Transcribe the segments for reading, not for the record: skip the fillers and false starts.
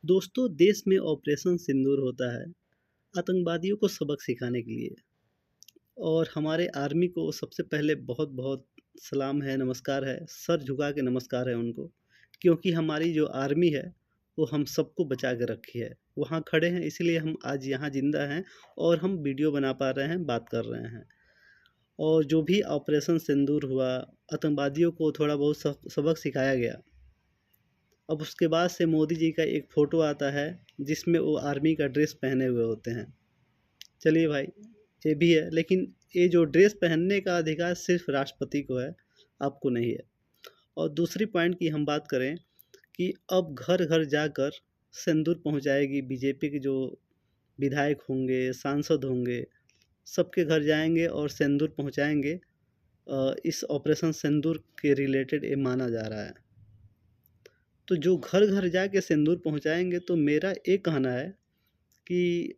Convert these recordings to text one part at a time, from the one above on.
दोस्तों, देश में ऑपरेशन सिंदूर होता है आतंकवादियों को सबक सिखाने के लिए। और हमारे आर्मी को सबसे पहले बहुत बहुत सलाम है, नमस्कार है, सर झुका के नमस्कार है उनको। क्योंकि हमारी जो आर्मी है वो हम सबको बचा के रखी है। वहाँ खड़े हैं इसलिए हम आज यहाँ ज़िंदा हैं और हम वीडियो बना पा रहे हैं, बात कर रहे हैं। और जो भी ऑपरेशन सिंदूर हुआ, आतंकवादियों को थोड़ा बहुत सबक सिखाया गया। अब उसके बाद से मोदी जी का एक फ़ोटो आता है जिसमें वो आर्मी का ड्रेस पहने हुए होते हैं। चलिए भाई, ये भी है, लेकिन ये जो ड्रेस पहनने का अधिकार सिर्फ राष्ट्रपति को है, आपको नहीं है। और दूसरी पॉइंट की हम बात करें कि अब घर घर जाकर सिंदूर पहुंचाएगी बीजेपी के जो विधायक होंगे, सांसद होंगे, सबके घर जाएंगे और सिंदूर पहुंचाएंगे। इस ऑपरेशन सिंदूर के रिलेटेड ये माना जा रहा है। तो जो घर घर जाके सिंदूर पहुंचाएंगे, तो मेरा ये कहना है कि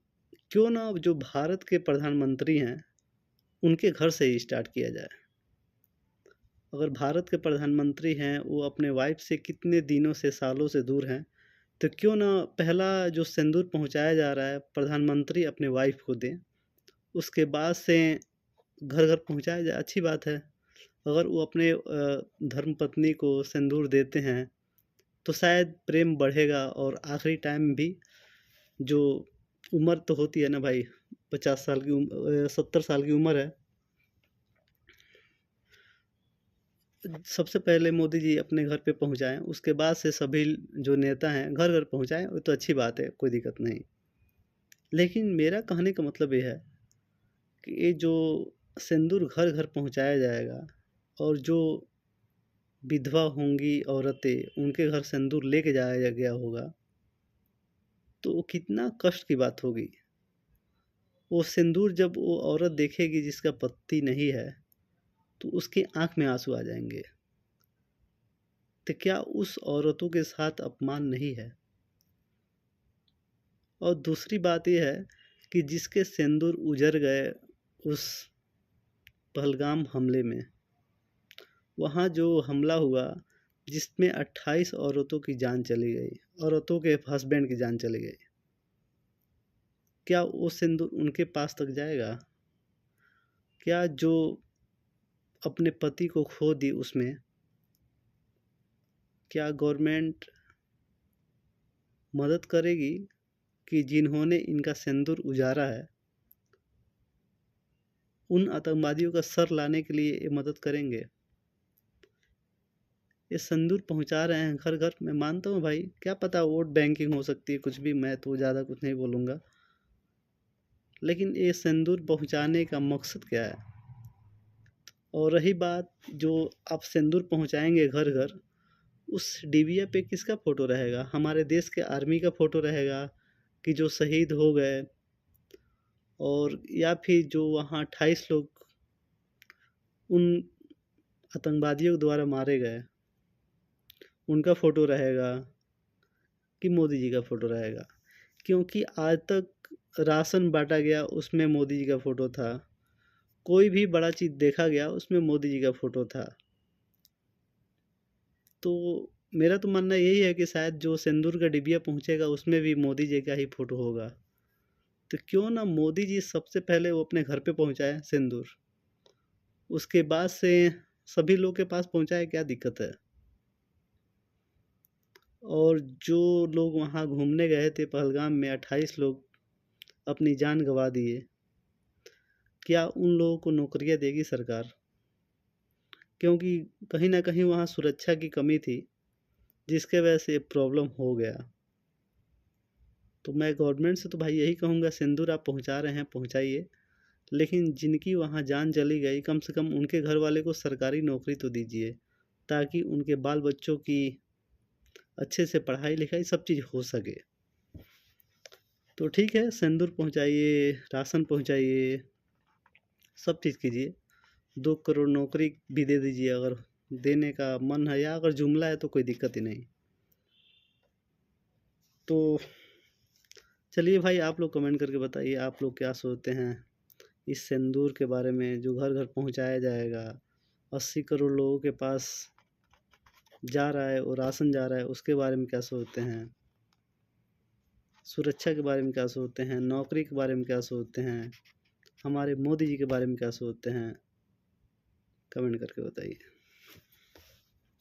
क्यों ना जो भारत के प्रधानमंत्री हैं उनके घर से ही स्टार्ट किया जाए। अगर भारत के प्रधानमंत्री हैं, वो अपने वाइफ से कितने दिनों से, सालों से दूर हैं, तो क्यों ना पहला जो सिंदूर पहुंचाया जा रहा है प्रधानमंत्री अपने वाइफ को दें, उसके बाद से घर घर पहुंचाया जाए। अच्छी बात है। अगर वो अपने धर्मपत्नी को सिंदूर देते हैं तो शायद प्रेम बढ़ेगा। और आखिरी टाइम भी जो उम्र तो होती है ना भाई, 50 साल की 70 साल की उम्र है। सबसे पहले मोदी जी अपने घर पे पहुँचाएँ, उसके बाद से सभी जो नेता हैं घर घर पहुँचाएँ, वो तो अच्छी बात है, कोई दिक्कत नहीं। लेकिन मेरा कहने का मतलब ये है कि ये जो सिंदूर घर घर पहुँचाया जाएगा और जो विधवा होंगी औरतें, उनके घर सिंदूर लेके जाया गया होगा, तो वो कितना कष्ट की बात होगी। वो सिंदूर जब वो औरत देखेगी जिसका पति नहीं है, तो उसकी आँख में आँसू आ जाएँगे। तो क्या उस औरतों के साथ अपमान नहीं है? और दूसरी बात ये है कि जिसके सिंदूर उजड़ गए उस पहलगाम हमले में, वहाँ जो हमला हुआ जिसमें 28 औरतों की जान चली गई, औरतों के हस्बैंड की जान चली गई, क्या वो सिंदूर उनके पास तक जाएगा? क्या जो अपने पति को खो दी उसमें, क्या गवर्नमेंट मदद करेगी कि जिन्होंने इनका सिंदूर उजाड़ा है, उन आतंकवादियों का सर लाने के लिए ये मदद करेंगे? ये सिंदूर पहुँचा रहे हैं घर घर। मैं मानता हूँ भाई, क्या पता वोट बैंकिंग हो सकती है, कुछ भी, मैं तो ज़्यादा कुछ नहीं बोलूँगा। लेकिन ये सिंदूर पहुँचाने का मकसद क्या है? और रही बात, जो आप सिंदूर पहुँचाएंगे घर घर, उस डिबिया पे किसका फ़ोटो रहेगा? हमारे देश के आर्मी का फ़ोटो रहेगा कि जो शहीद हो गए, और या फिर जो वहाँ 28 लोग उन आतंकवादियों द्वारा मारे गए, उनका फ़ोटो रहेगा कि मोदी जी का फ़ोटो रहेगा? क्योंकि आज तक राशन बाँटा गया उसमें मोदी जी का फ़ोटो था, कोई भी बड़ा चीज़ देखा गया उसमें मोदी जी का फ़ोटो था। तो मेरा तो मानना यही है कि शायद जो सिंदूर का डिबिया पहुँचेगा उसमें भी मोदी जी का ही फ़ोटो होगा। तो क्यों ना मोदी जी सबसे पहले वो अपने घर पे पहुँचाएँ सिंदूर, उसके बाद से सभी लोग के पास पहुँचाएँ, क्या दिक्कत है? और जो लोग वहाँ घूमने गए थे पहलगाम में, 28 लोग अपनी जान गँवा दिए, क्या उन लोगों को नौकरियाँ देगी सरकार? क्योंकि कहीं न कहीं वहाँ सुरक्षा की कमी थी, जिसके वजह से ये प्रॉब्लम हो गया। तो मैं गवर्नमेंट से तो भाई यही कहूँगा, सिंदूर आप पहुँचा रहे हैं, पहुँचाइए, लेकिन जिनकी वहाँ जान चली गई, कम से कम उनके घर वाले को सरकारी नौकरी तो दीजिए, ताकि उनके बाल बच्चों की अच्छे से पढ़ाई-लिखाई सब चीज़ हो सके। तो ठीक है, सिंदूर पहुँचाइए, राशन पहुँचाइए, सब चीज़ कीजिए। 2 करोड़ नौकरी भी दे दीजिए अगर देने का मन है, या अगर जुमला है तो कोई दिक्कत ही नहीं। तो चलिए भाई, आप लोग कमेंट करके बताइए, आप लोग क्या सोचते हैं इस सिंदूर के बारे में जो घर घर पहुंचाया जाएगा, 80 करोड़ लोगों के पास जा रहा है और राशन जा रहा है, उसके बारे में क्या सोचते हैं? सुरक्षा के बारे में क्या सोचते हैं, नौकरी के बारे में क्या सोचते हैं, हमारे मोदी जी के बारे में क्या सोचते हैं, कमेंट करके बताइए।